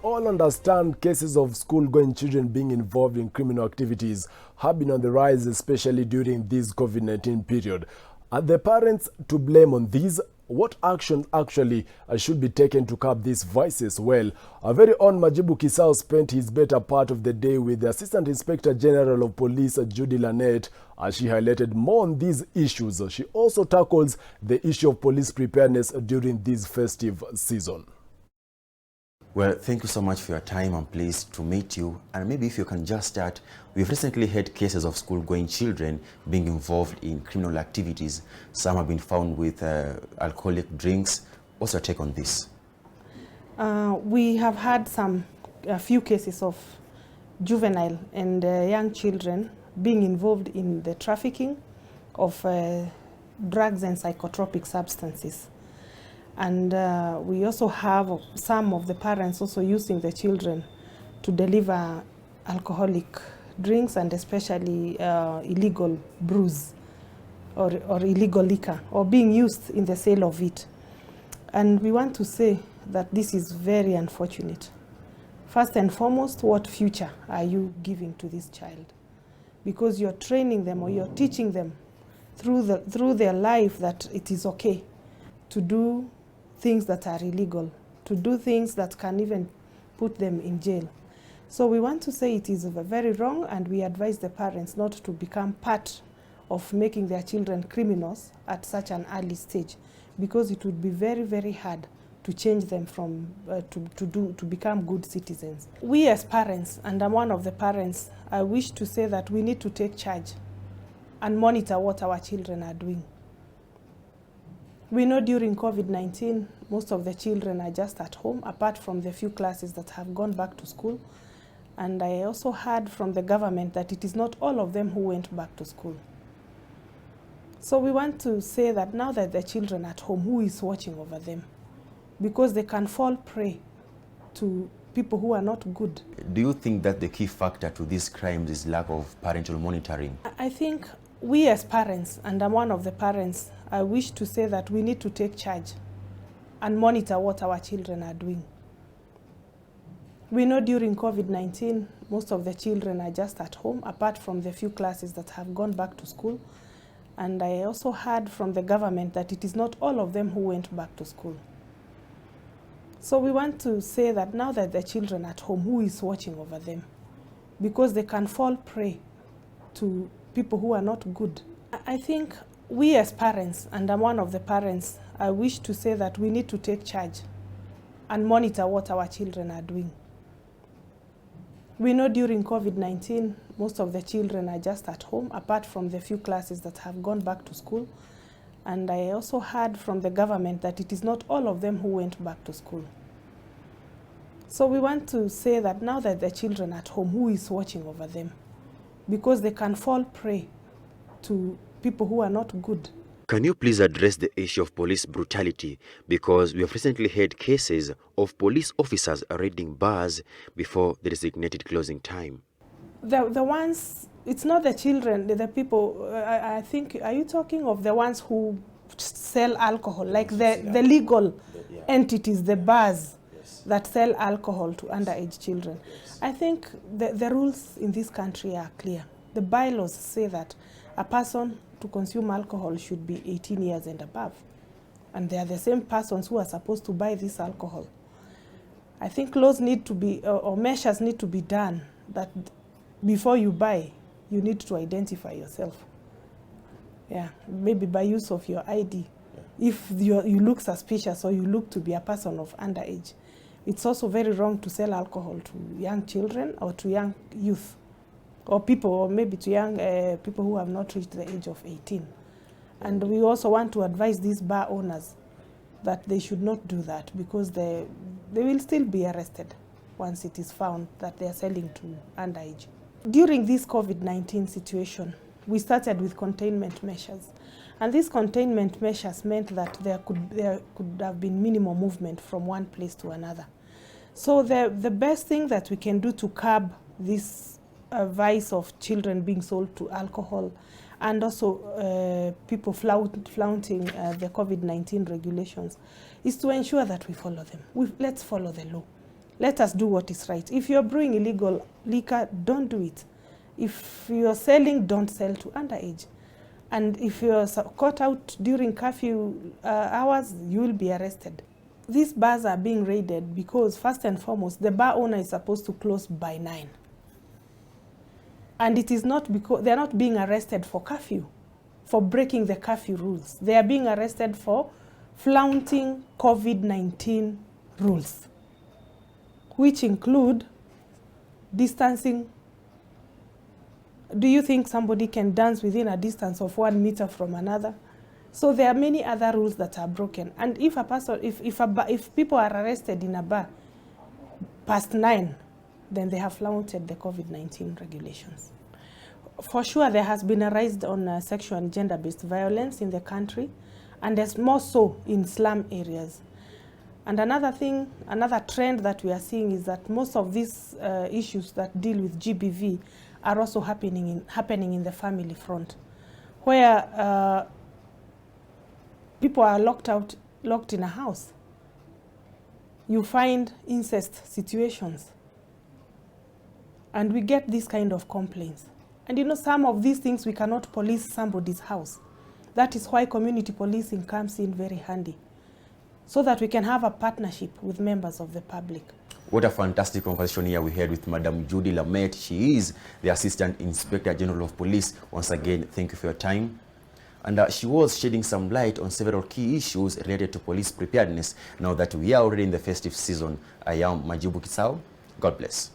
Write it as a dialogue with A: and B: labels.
A: All understand cases of school-going children being involved in criminal activities have been on the rise, especially during this COVID-19 period. Are the parents to blame on these? What actions actually should be taken to curb these vices? Well, our very own Majibu Kisao spent his better part of the day with the Assistant Inspector General of Police, Judy Lamet, as she highlighted more on these issues. She also tackles the issue of police preparedness during this festive season.
B: Well, thank you so much for your time. I'm pleased to meet you. And maybe if you can just start, we've recently had cases of school-going children being involved in criminal activities. Some have been found with alcoholic drinks. What's your take on this?
C: We have had a few cases of juvenile and young children being involved in the trafficking of drugs and psychotropic substances. And we also have some of the parents also using the children to deliver alcoholic drinks and especially illegal brews or illegal liquor, or being used in the sale of it. And we want to say that this is very unfortunate. First and foremost, what future are you giving to this child? Because you're training them or you're teaching them through their life that it is okay to do things that are illegal, to do things that can even put them in jail. So we want to say it is very wrong, and we advise the parents not to become part of making their children criminals at such an early stage, because it would be very, very hard to change them from to become good citizens. We as parents, and I'm one of the parents, I wish to say that we need to take charge and monitor what our children are doing. We know during COVID-19, most of the children are just at home, apart from the few classes that have gone back to school. And I also heard from the government that it is not all of them who went back to school. So we want to say that now that the children are at home, who is watching over them? Because they can fall prey to people who are not good.
B: Do you think that the key factor to these crimes is lack of parental monitoring?
C: I think we as parents, and I'm one of the parents, I wish to say that we need to take charge and monitor what our children are doing. We know during COVID-19, most of the children are just at home, apart from the few classes that have gone back to school. And I also heard from the government that it is not all of them who went back to school. So we want to say that now that the children are at home, who is watching over them? Because they can fall prey to people who are not good. I think we as parents, and I'm one of the parents, I wish to say that we need to take charge and monitor what our children are doing. We know during COVID-19, most of the children are just at home, apart from the few classes that have gone back to school. And I also heard from the government that it is not all of them who went back to school. So we want to say that now that the children are at home, who is watching over them? Because they can fall prey to people who are not good.
B: Can you please address the issue of police brutality? Because we have recently had cases of police officers raiding bars before the designated closing time.
C: The ones, it's not the children, the people, I think, are you talking of the ones who sell alcohol, like the legal entities, the bars that sell alcohol to underage children? I think the rules in this country are clear. The bylaws say that a person to consume alcohol should be 18 years and above. And they are the same persons who are supposed to buy this alcohol. I think laws need to be, or measures need to be done that before you buy, you need to identify yourself. Yeah, maybe by use of your ID. If you look suspicious or you look to be a person of underage, it's also very wrong to sell alcohol to young children or to young youth, or people, or maybe to young people who have not reached the age of 18. And we also want to advise these bar owners that they should not do that, because they will still be arrested once it is found that they are selling to underage. During this COVID-19 situation, we started with containment measures. And these containment measures meant that there could have been minimal movement from one place to another. So the best thing that we can do to curb this vice of children being sold to alcohol, and also people flaunting the COVID-19 regulations, is to ensure that we follow them. Let's follow the law. Let us do what is right. If you're brewing illegal liquor, don't do it. If you're selling, don't sell to underage. And if you're caught out during curfew hours, you will be arrested. These bars are being raided because, first and foremost, the bar owner is supposed to close by 9. And it is not because they're not being arrested for curfew, for breaking the curfew rules. They are being arrested for flaunting COVID-19 rules, which include distancing. Do you think somebody can dance within a distance of 1 meter from another? So there are many other rules that are broken. And if a person, if people are arrested in a bar past 9, then they have flaunted the COVID-19 regulations. For sure, there has been a rise on sexual and gender-based violence in the country, and there's more so in slum areas. And another thing, another trend that we are seeing is that most of these issues that deal with GBV are also happening in the family front, where people are locked in a house. You find incest situations. And we get this kind of complaints. And you know, some of these things we cannot police somebody's house. That is why community policing comes in very handy, so that we can have a partnership with members of the public.
B: What a fantastic conversation here we had with Madam Judy Lamet. She is the Assistant Inspector General of Police. Once again, thank you for your time. And she was shedding some light on several key issues related to police preparedness now that we are already in the festive season. I am Majibu Kisao. God bless.